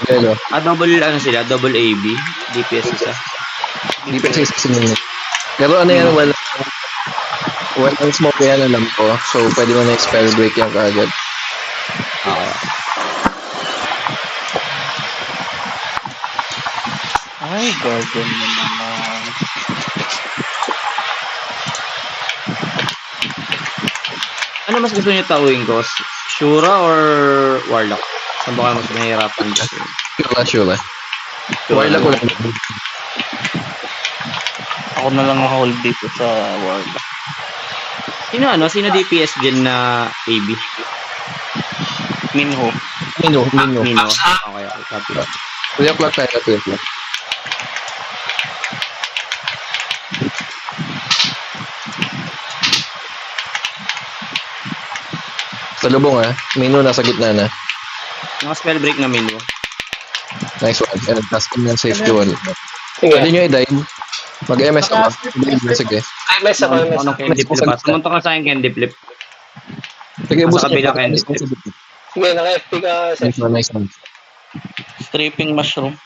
Yellow. Double ano sila, double AB, DPS isa. DPS is minute. Pero ano yan, walang smoke yan, alam ko. So, pwede mo na spell break yan kaagad. Okay. Ay, Guardian na naman. Ano mas gusto niyo tawin ko? Shura or Warlock? Saan ba kayo mas nahihirapan kasi? Shula. Warlock ko lang. Ako na lang hold dito sa Warlock. Sino DPS dyan na AB? Minho. Mino. Okay, copy. 3 o'clock tayo, 3 o'clock. Sa lubong Mino nasa gitna na. Naka-spell break na Mino. Nice one. And task ng safety wall. Sige. Pwede nyo i-dive. Mag-MS ka ba? Sige. MS ako, MS. Anong candy flip pa? Sumunta ka sa akin candy flip. Sige, Nasa boost kabila nyo. candy flip. Sige, naka-FP ka. Nice one. Stripping mushroom.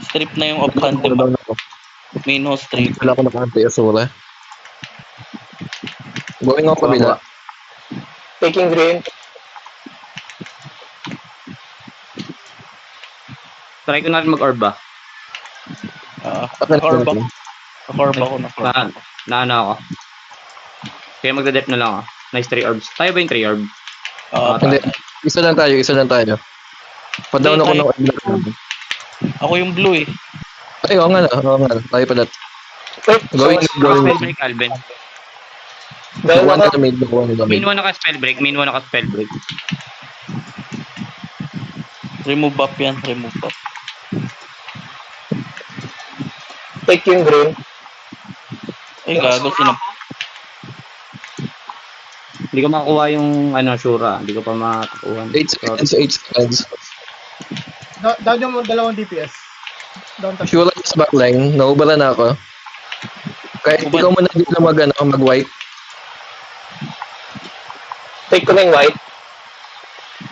Strip na yung off-hand, diba? Minho strip. Wala ko nakakante-asura. Going ako kabila. Taking green. Try ko na rin mag-orb ba? Nakorba ko. Nakorba ko. Na ako. Kaya magda-dep na lang ako. Nice 3 orbs. Tayo ba yung 3 orb? Hindi. Isa lang tayo. Pa-down ako ng Ako yung blue eh. Ay, oo nga. Tayo pala. Going. Spell break, Alvin. Dahil One ako, na mid. Min 1 naka-spell break. Remove buff yan. Remove buff. take yung green. Ay, gago. Hindi ko makukuha yung Shura. Hindi ko pa makakuha. 8 seconds. Down yung dalawang DPS. Down tayo. Sure lang sa backline. Naubala na ako. Kaya ikaw mo na dito mag-wipe. Take ko na yung white.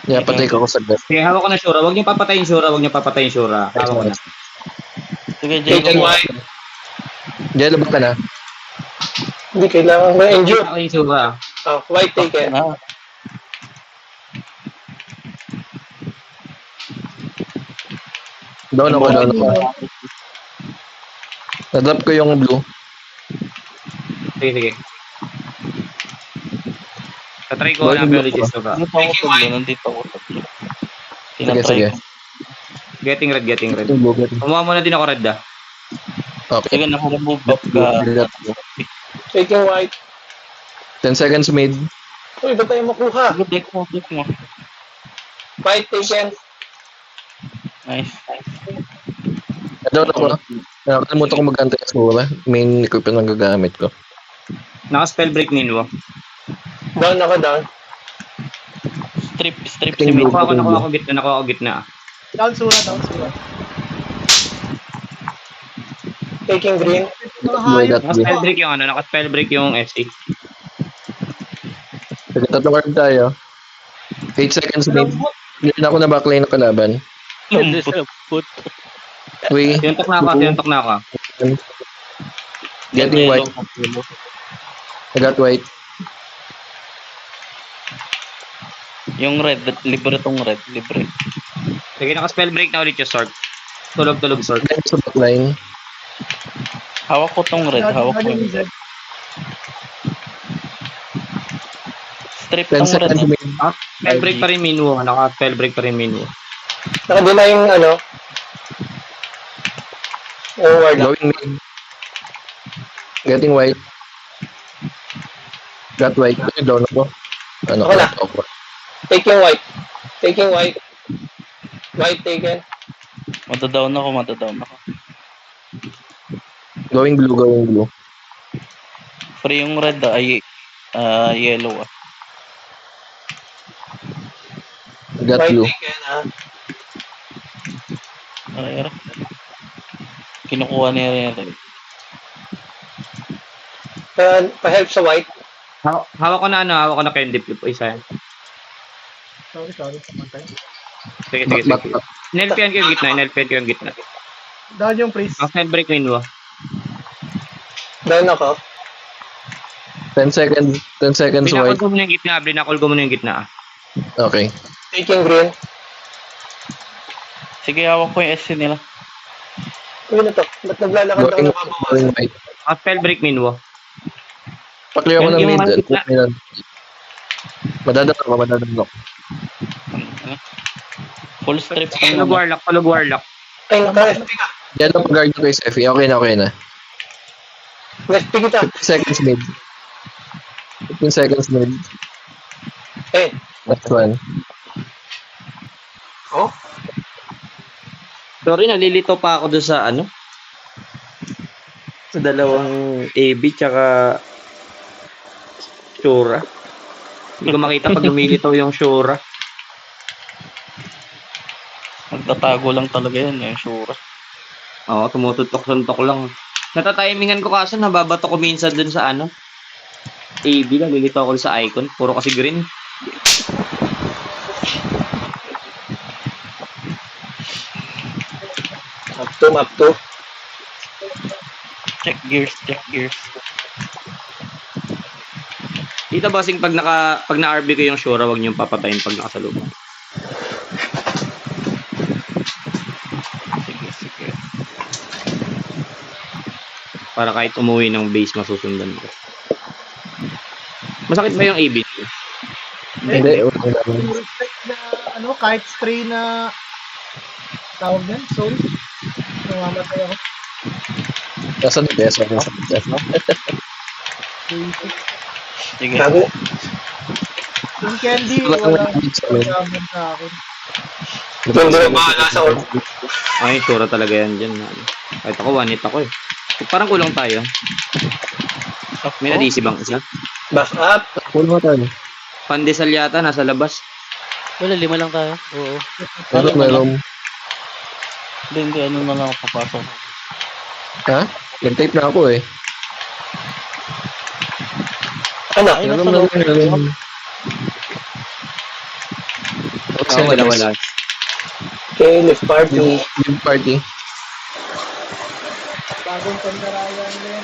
Yeah, patay ko sa gas. Sige, hawak ko na Shura. Huwag niyo papatayin Shura. Hawak ko na. Sige, Take Jay. yung white. Jello ba ka na? Hindi kailangan mo endure. Hawak yung Shura. Oh, white take it. Down ako. Na-drop ko yung blue. Sige. Tatry ko na ability Shura. Nandito ako sa blue. Sige. Getting red. Blue. Kumuha muna din ako red Okay. Sige, naka-remove buff ka. Take yung white. 10 seconds mid. Uy, ba't tayo makuha? Sige, deck mo. White taken. Nice. Down ako. Nakalimutan ko mag-antay sa wala. Main equipment ang gagamit ko. Naka-spell break Minwo. Down ako, down. Strip si Tingin Minho. Nakuha ko gitna. Down sura. Taking green. Naka-spell break yung naka-spell break yung SC. Sige, tatlong card tayo. 8 seconds mid. Hindi na ako na backline ng kalaban. Lambot. Tintok na ako. Getting white. I got white. Yung red, libre tong red, libre. Sige, naka-spell break na ulit yung sword. Tulog sword. Then sa backline. Hawak ko tong red, hawak ko yung red. Strip 10 tong red. seconds mid. Spell break pa rin Minwo. Naka-spell break pa rin Minwo. Nakadila yung yung ward. Going mid. Getting white. Got white. Down ako. Ako na. Take yung white. Taking white. White taken. Matadown ako. Going blue. Free yung red ay yellow . Got White blue. taken, Ay, kinukuha niya rin. Pa-help sa white. Hawak ko na candy flip. Isa yan. Sorry. Pamantay. Sige. Back. Inelpian ko yung gitna, inelpian ko yung gitna. Down yung priest. Half time break Minwa. Down ako. 10 seconds. 10 seconds Binakol white. ko muna yung gitna, binakol ko muna yung gitna. Okay. Taking green. Sige, hawak ko yung SC nila. Uy na to. Ba't naglalakad ako Going, nababawasan? going white. Half time break Minwa. Pakliyo ko Yan ng yung mid. gitna. Madadalok. Ano? Full strip lang Tulog naman. warlock, tulog warlock. Ay, naka-FP ka. Yan ang pag-guard ko kay Steffi. Okay na, okay na. Naka-FP kita. 15 seconds mid. 15 seconds mid. Eh. Next one. Oh. Sorry, nalilito pa ako doon sa ano? Sa dalawang AB tsaka Shura. Hindi ko makita pag lumilitaw yung Shura. Magtatago lang talaga yan eh, sure. Oo, tumututok-suntok lang. Natatimingan ko kaso nababato ko minsan dun sa ano? AB, nalilito ako sa icon. Puro kasi green. Map 2. Check gears. Dito basing pag na-RB ko yung Shura, wag niyong papatayin pag nakasalubong. Sige. Para kahit umuwi ng base, masusundan ko. Masakit ba yung AB? Hindi. Okay na. Yung respect na, ano, kahit stray na tawag yan, soul. Namamatay ako. Nasa DPS. Nasa DPS. Basic. Sige. Gago. Yung candy, Wala wala. kang mid sa amin. Wala sa akin. Hindi na bahala sa orb. Ay, Shura talaga yan dyan. Ano. Kahit ako, one hit ako eh. Parang kulang tayo. May na-DC bang isa? Back up. Full mo tayo. Pandesal yata, nasa labas. Wala, 5 lang tayo. Oo. Meron. Hindi, ano na lang ako papasok. Ha? Nag-tape na ako eh. Ano? Ay, Meron nasa na loob. lang. Wala. Okay, lift party. Mid party. Bagong pandarayan din.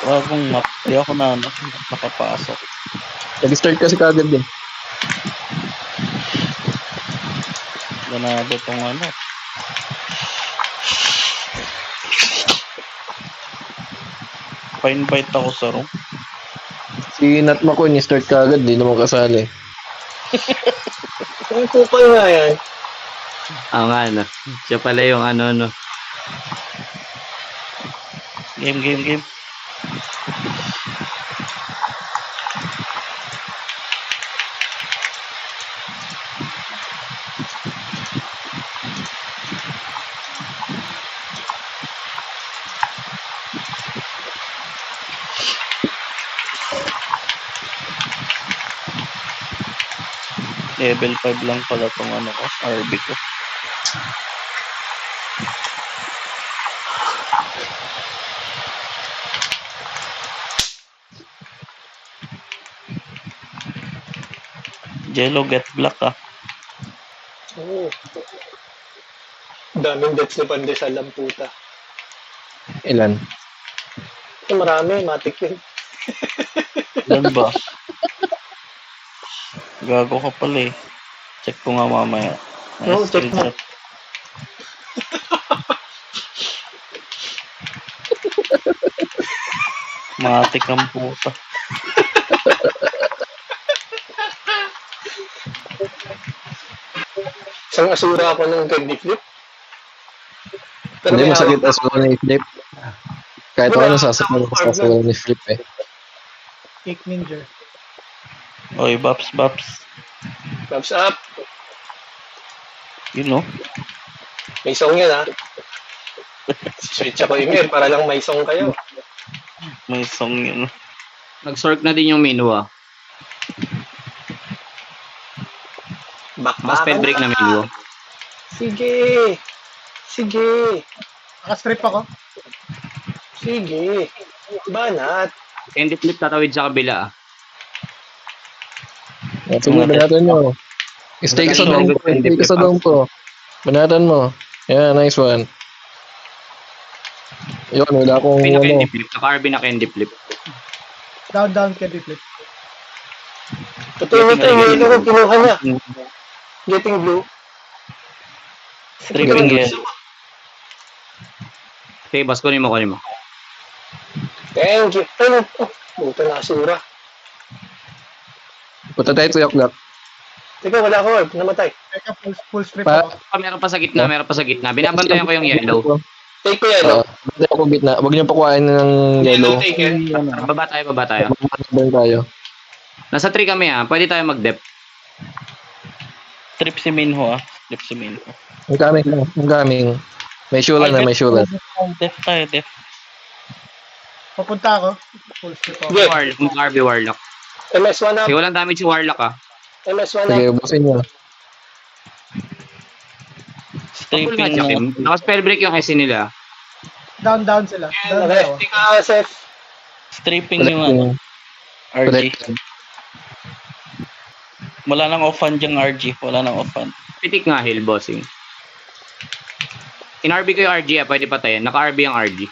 Bagong map. Di ako na nakapasok. Nag-start kasi kagad din. Ganado tong ano. Pa-invite ako sa room. Si Nat Mako, ni-start kagad. Di naman kasali. Ang kupal nga yan. Nga, ano. Siya pala yung ano. Game. Level 5 lang pala tong ano ko, RB ko. Jello get black ah. Oo. Daming deaths ni Pandesal ang puta. Ilan? Ito marami, matik yun. Yan ba? Gago ka pala eh. Check ko nga mamaya. May Oo, check mo. screenshot. Matik ang puta. Isang asura ako ng candy flip. Pero Hindi, may masakit hawak as well ni Flip. Kahit ako nasasakal ko sa aswal ni Flip eh. Kick ninja. Oy, Baps. Thumbs up. You know? May song yan ha. Switch ako email para lang may song kayo. May song yun. Nag-sork na din yung Minwa. Mas pen break na Minwa. Sige. Naka-strip ako. Sige. Banat. Candy flip tatawid sa kabila. Sige, banatan nyo. Stay ka sa dome ko. Stay ka sa dome ko. Banatan mo. Yeah, nice one. Yun, wala akong RB na ano. candy flip. Naka-RB na candy flip. Down, candy flip. Ito yung yellow ko, kinuha niya. Getting blue. Stripping yellow. Okay, boss, kunin mo. Thank you. Ano? Oh, buto na asura. Punta tayo 3 o'clock. Teka, wala ko orb. Namatay. Teka, full strip Pa- ako. Meron pa sa gitna. Binabantayan ko yung yellow. Take ko yellow. Bantay ako gitna. Huwag niyo pakuhain ng yellow. Taken. Baba tayo. Doon tayo. Nasa 3 kami pwede tayo mag-dep. Strip si Minho ah. Strip si Minho. Ang coming lang. Ang coming. May sure na, may sure. Def tayo, def. Papunta ako. Full strip ako. Yeah. RB Warlock. MS1 up. Sige, walang damage si Warlock MS1 Sige, up. ubusin niyo. Full nga siya, Stripping Kim. Naka-spell break yung SC nila. Down sila. Down Okay, dalawa. tika, Seth. stripping yung ano, RG. Protected. Wala nang off-hand yung RG. Wala nang off-hand. Pitik nga heal, bossing. In-RB ko yung RG, pwede patayin. Naka-RB ang RG.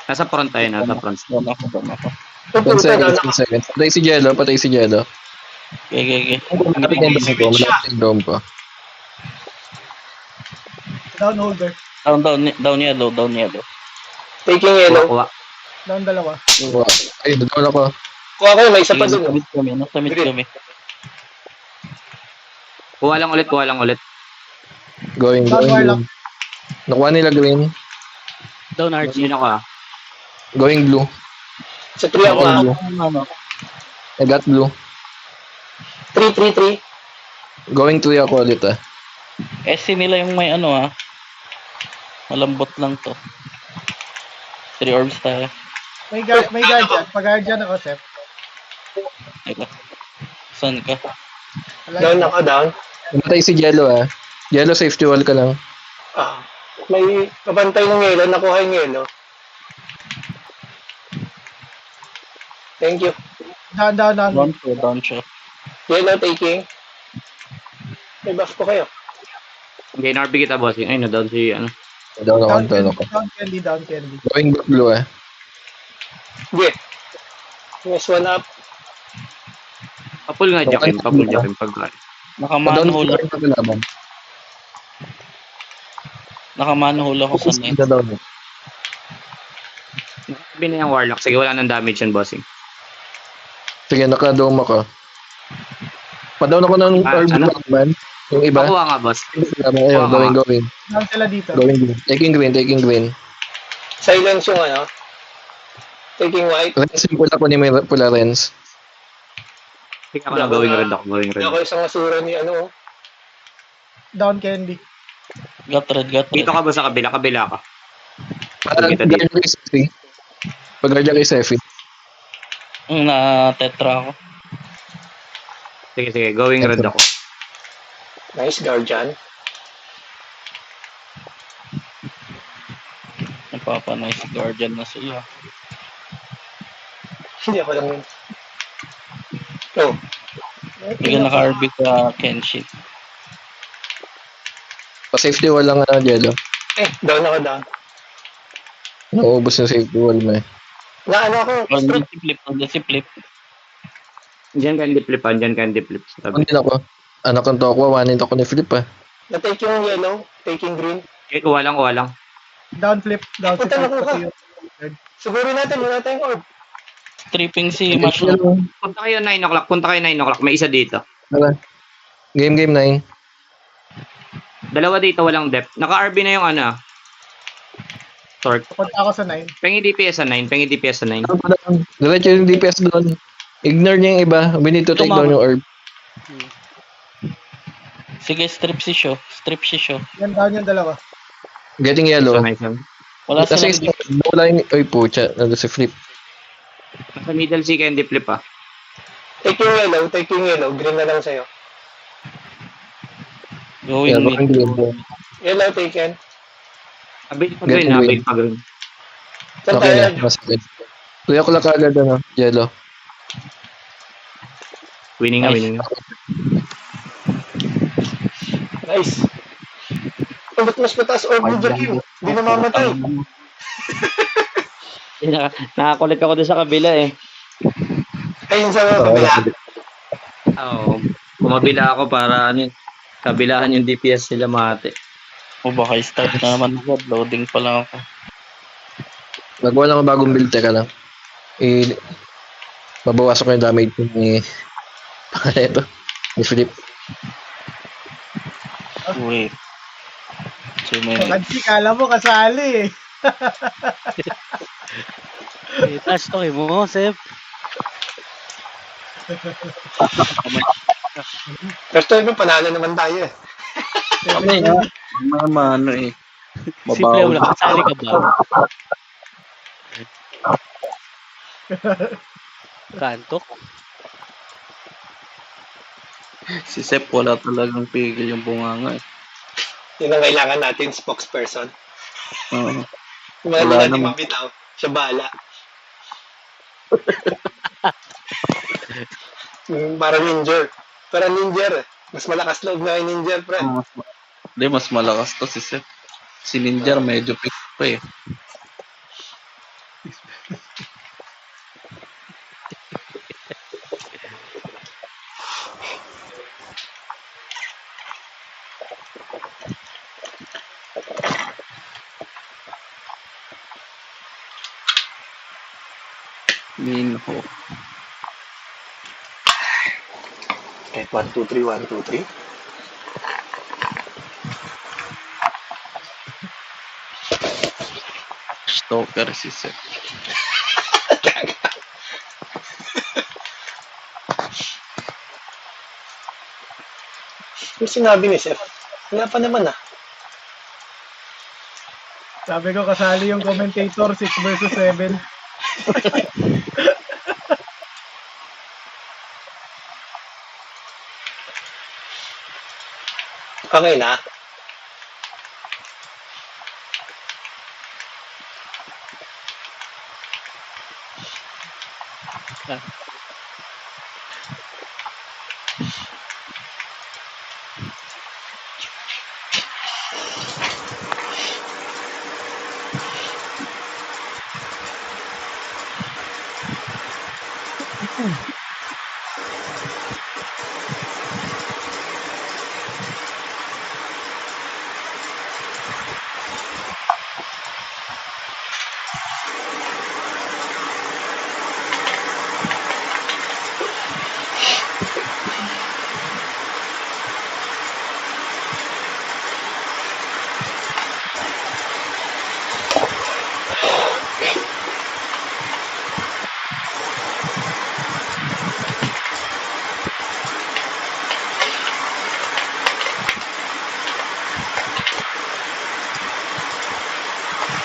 Nasa front tayo, nasa front. Doon ako. 10 Pupunta seconds, na. 10 seconds. Patay si Jello. Okay. Malapit na yung dome ko. Malapit yung dome ko. Down holder. Down yellow. Taking yellow. Kuha. Down dalawa. Wow. Ay, doon ako. Kuha ko, may isa pa dun. Nasa mid kami. Kuha lang ulit. Going. Warlock. Nakuha nila green. Down RG. Yun ako Going blue. Sa 3 ako. Blue. I got blue. 3. Going 3 ako ulit SC nila yung may ano ah. Malambot lang to. 3 orbs tayo. May guardian. Pag-guardian ako, Seth. Ito. Saan ka? Down ako, down. Namatay si Jello Jello, safety wall ka lang. Ah, may kabantay ng yellow. Nakuha yung yellow. Thank you. Down. Down siya. Yellow taking. May buff ko kayo. Okay, in-RB kita, bossing. Ay, na-down si, Down ako. Down candy. Going blue Sige. MS1 up. Papul nga, Jakim. Pag Nakamanhole. Down. Nakamanhole ako sa net. Down. RB na yung Warlock. Sige, wala nang damage yan, bossing. Sige, naka-dome ako. Pa-down ako ng orb man. Yung iba. Pakuha nga, boss. Ayun, going. Down sila dito. Going green. Taking green. Silence yung ano. Taking white. Lens yung pula ko ni may pula lens. Sige ako na, going red ako. Hindi ako isang asura ni ano. Down candy. Got red. Dito ka ba sa kabila? Kabila ka. Pag-guardia kay Sefi. Pag-guardia kay Sefi. Na tetra ako. Sige, going red ako. Nice guardian. Nagpapanice guardian na sila. Hindi ako lang yun. Oh, Bigyan naka-RB ka Kenshin. Pa-safety wall lang Jello. down ako, down. Nauubos yung safety wall mo Na ano ako. On the flip. Diyan ka hindi flip. Sabi. Hindi ako. Anak ng toko, wanin ako ni Flip Na-take yung yellow. Taking green. Okay, kuha lang. Down flip. Punta na ko ka. Siguro natin, wala tayong orb. Stripping si Mushroom. Punta kayo 9 o'clock. May isa dito. Game 9. Dalawa dito, walang depth. Naka-RB na yung Torque. Punta ako sa 9. Pengi DPS sa 9. Diretso yung DPS doon. Ignore niya yung iba. We need to take down yung orb. Sige, strip si Sho. Yan down yung dalawa. Getting yellow. Wala Kasi silang wala yung... Oy, pucha. Nandun si Flip. Nasa middle si candy flip Taking yellow. Green na lang sa'yo. going Yeah, mid. green. Yellow taken. Abay pa green. Saan Okay tayo? na. Masakit. Tuya ko lang kagad yellow. Winning na. Nice. Ba't mas mataas orb ni Jakim? Di namamatay. Nakakulit ako doon sa kabila eh. Ayun sa kabila. Oo. Kumabila ako para ano, kabilaan yung DPS nila mate. O baka start na naman agad. Loading pa lang ako. Nagawa lang ako bagong build, teka lang. Babawasan ko yung damage ni ito. Ni Philip. Wait. 2 minutes. Kasi kala mo kasali eh. Touch to mo, Sep. First time panalo naman tayo eh. Kami nga. Ano eh. Simple lang. Kasali ka ba? Kantok? Si Sep wala talagang pigil yung bunganga eh. Yun ang kailangan natin, spokesperson. Oo. Yung mga Wala hindi natin naman. mabitaw, siya bahala. Para ninja. Para ninja. Mas malakas loob nga yung ninja, pre. Hindi, mas malakas to si Sep. Si Ninja medyo pick pa eh. Minho. Okay, 1, 2, 3, 1, 2, 3. Stalker si Sep. Yung sinabi ni Seth, wala pa naman ah. Sabi ko kasali yung commentator 6 versus 7. Okay na.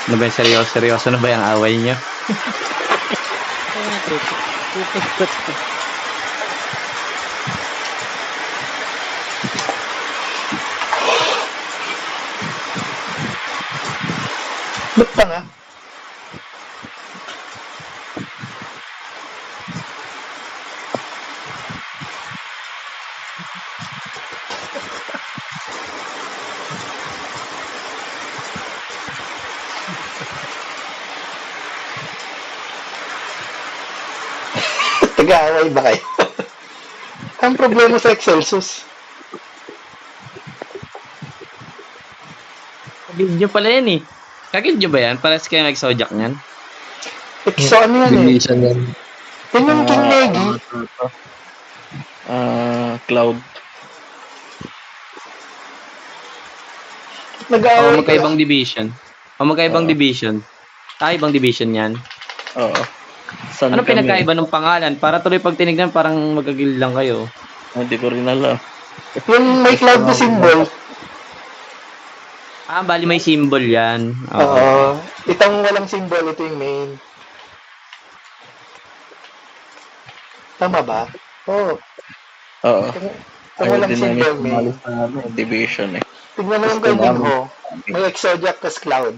Ano ba yung seryoso na ba yung away niyo? Ba't pa nga? Nag-aaway ba kayo? Ang problema sa Excelsus. Video pala yan eh. Kakidyo ba yan? Pares kayo nag-sojak niyan? So ano yan eh? Division yan. Yan yung King Negi. Cloud. O Nag-aaway magkaibang ka. division? O magkaibang division? Ibang division yan. Oo. Saan Ano kami? pinagkaiba ng pangalan? Para tuloy pag tinignan parang magagil lang kayo. Hindi ko rin alam. Yung may cloud na symbol. Bali may symbol yan. Oo. Itong walang symbol, ito yung main. Tama ba? Oo. Oo. Itong walang symbol, main. sa division eh. Tignan mo yung kay Ningho. May Exodiac tas Cloud.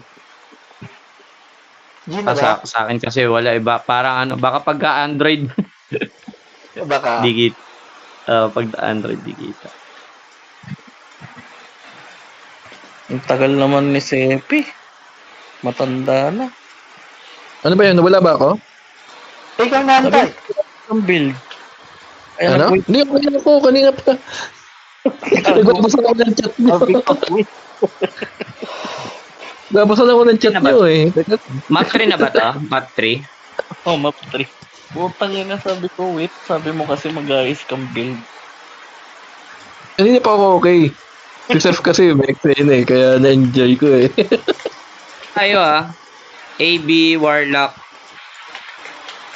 G na ba? Sa akin kasi wala iba. Parang ano, baka pagka Android Baka. digit. Pag Android di kita. Ang tagal naman ni Sepi. Matanda na. Ano ba yun? Wala ba ako? Ikaw na, Antay. Ang build. Kaya Ano? nag-wait Hindi ako. Kanina pa. Nagbabasa ako ng chat nyo. sabi ko, wait. Nagbabasa ako ng chat Ano ba? nyo eh. Map 3 na ba to? Map 3? Oh, map 3. Putang ina, sabi ko, wait. Sabi mo kasi mag-ayos kang build. Kanina pa ako okay. Si Seth kasi may explain eh. Kaya na-enjoy ko eh. Tayo AB, Warlock,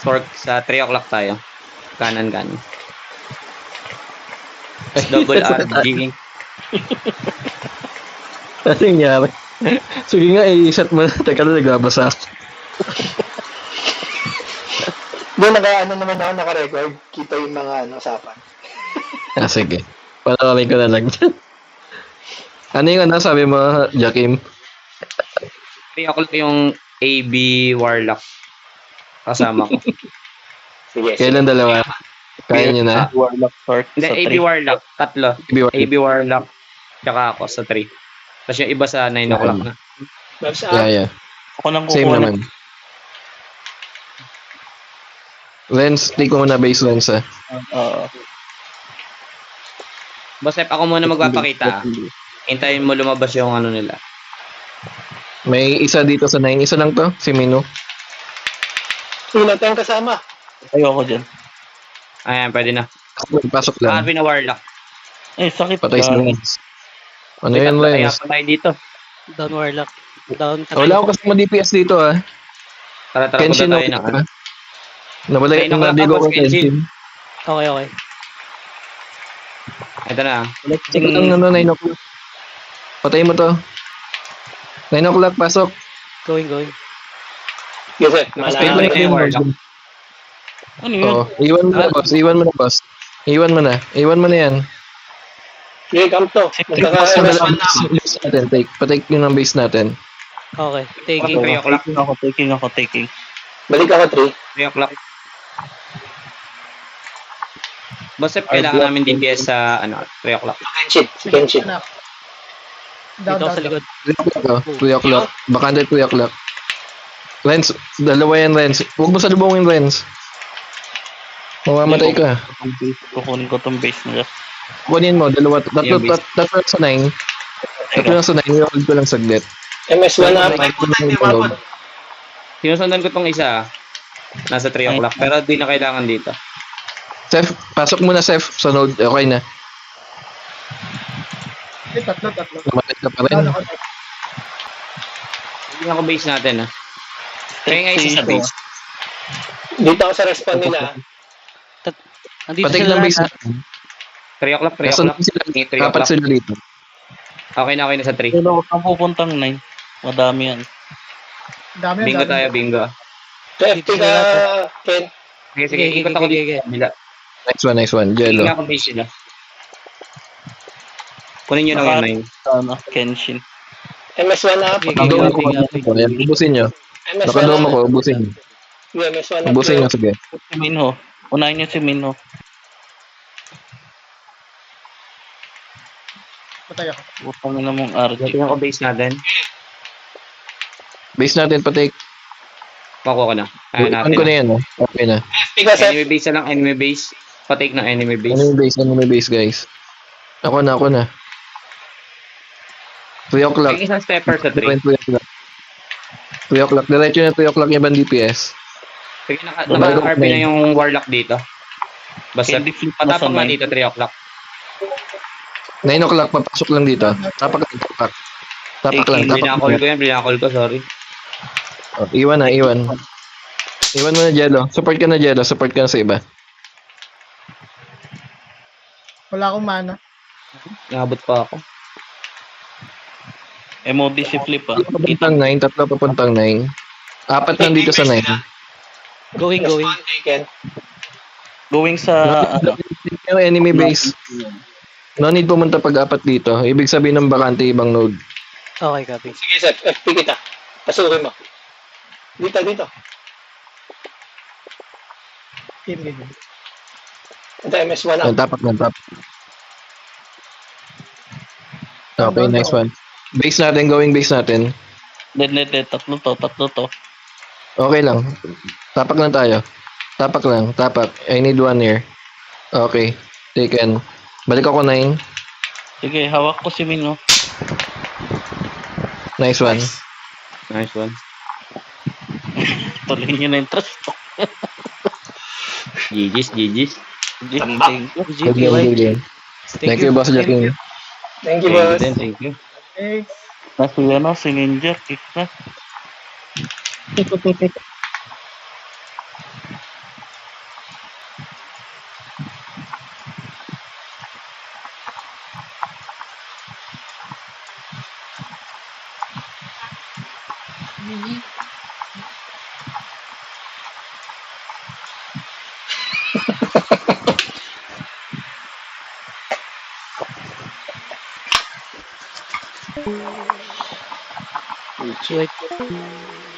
Sork sa 3 o'clock tayo. Kanan. Double RG. Ano nangyari? Sige nga, i-set mo na. Teka na, nagbabasa ako. Doon ano naman ako naka-record. Kita yung mga usapan. Sige. Panoorin ko na lang dyan. Ano yung sabi mo, Jakim? 3 o'clock yung AB, Warlock. Kasama ko. Sige. Kailan dalawa? Kaya nyo na? Warlock Torque Hindi, sa AB 3. Warlock. Tatlo. Ibiwan. AB Warlock. Tsaka ako sa 3. Tapos yung iba sa 9 o'clock na. Babs Yeah, up. yeah. Ako nang Same kukuha naman. Lens, take mo muna base lens ah. Basta ako muna magpapakita. Hintayin mo lumabas yung ano nila. May isa dito sa 9. Isa lang to, si Mino. Sino tayong kasama? Ayoko dyan. Ayan, pwede na. Pasok lang. Harvey na Warlock. Eh, sakit Patay sa ka. lens. Ano May yun, tatlo kaya lens? pa tayo dito. Down Warlock. Down Wala ako kasama DPS dito ah. Tara, punta Kenshin tayo okay ng ka. Nawala Ay, yung naku, nadigo tapos ko Kenshin. Okay. Ito na. Sige lang 9 o'clock. Patay mo to. 9 o'clock, pasok. Going. Yes, Wait malaki. lang yung Warlock. Ano yun? Oo. Iwan mo na, boss. Iwan mo na, boss. Iwan mo na. Iwan mo na yan. Okay, come to. Boss mo na lang Magkaka-MS1 na ako. base natin. Patake yun ang base natin. Okay. Taking. 3 o'clock. Taking ako. Balik ako, 3. 3 o'clock. Basta kailangan namin DPS sa 3 o'clock. Kenshin. Anak. Dito Down. sa likod. 3 o'clock, oh. 3 o'clock. Bakante 3 o'clock. Lens, dalawa yan, Lens. Huwag mo salubungin, Lens. Mamamatay ka. Kukunin ko tong base nila. Kunin mo, dalawa. Tatlo Yung base. lang sa 9. Tatlo lang sa 9. I-hold ko lang saglit. MS1 na Tatlo ako. lang yung panood. Sinusundan ko tong isa. Nasa 3 o'clock. Pero di na kailangan dito. Seth, pasok muna, Seth. Sa node, okay na. Tatlo. Lumalit ka pa rin. Down ako. Hindi ako base natin Kaya nga isa sa base. Dito ako sa respawn nila. Nandito Patake sila ng base lahat. natin. 3 o'clock, 3 Nasa o'clock. 9 sila. 3 Apat o'clock. sila dito. Okay na sa 3. Pero ang pupuntang 9. Madami yan. Dami yan. Bingo tayo, bingo. FT ka, Ken. Sige, ikot ako dito. Bila. Nice one. Jello. Hindi ako base sila. Kunin nyo lang yung 9. Kenshin. MS1 na ako. Nakadome ako. Ayan, ubusin nyo. MS1 Nakadome na ako, ako. ubusin nyo. MS1 na Ubusin nyo, sige. Si Minho. Unahin niyo si Minho. Patay ako. Utang na mong RG. Tingnan ko base natin. Base natin, patake. Pakuha ko na. Kaya Ano ko na natin. yan, oh. Okay na. FT ka, Seth. Enemy base na lang, enemy base. Patake ng enemy base. Enemy base, guys. Ako na. 3 o'clock. Yung isang stepper sa 3. 3 o'clock. 3 o'clock. Diretso na 3 o'clock yung DPS. Sige, naka-RP na yung Warlock dito. Basta, Candy flip na sa patapang na 9. dito, 3 o'clock. 9 o'clock, papasok lang dito. Tapak lang. Binakol ko, sorry. Oh, iwan. Iwan mo na, Jello. Support ka na sa iba. Wala akong mana. Nabot pa ako. MOD si Flip Tatlo papuntang 9. Apat lang dito sa 9. Going. Respawn taken. Going sa Yung enemy base. No need pumunta pag-apat dito. Ibig sabihin ng bakante ibang node. Okay, copy. Sige, Seth. FT kita. Pasukin mo. Dito. Team game. Ito, MS1 Yan, na. tapak. Okay, nice one. Base natin, going base natin. Hindi. Tatlo to. Okay lang. Tapak lang tayo. Tapak lang, tapak. I need 1 here. Okay, taken. Balik ako 9. Sige, hawak ko si Min, oh. Nice one. Nice one. Tuloy nyo na yung trust talk. GG's. Thank you. Good game. Thank you, Boss Jackie. Thank you, boss. Thank you. Si Ninja, kick na. Swipe.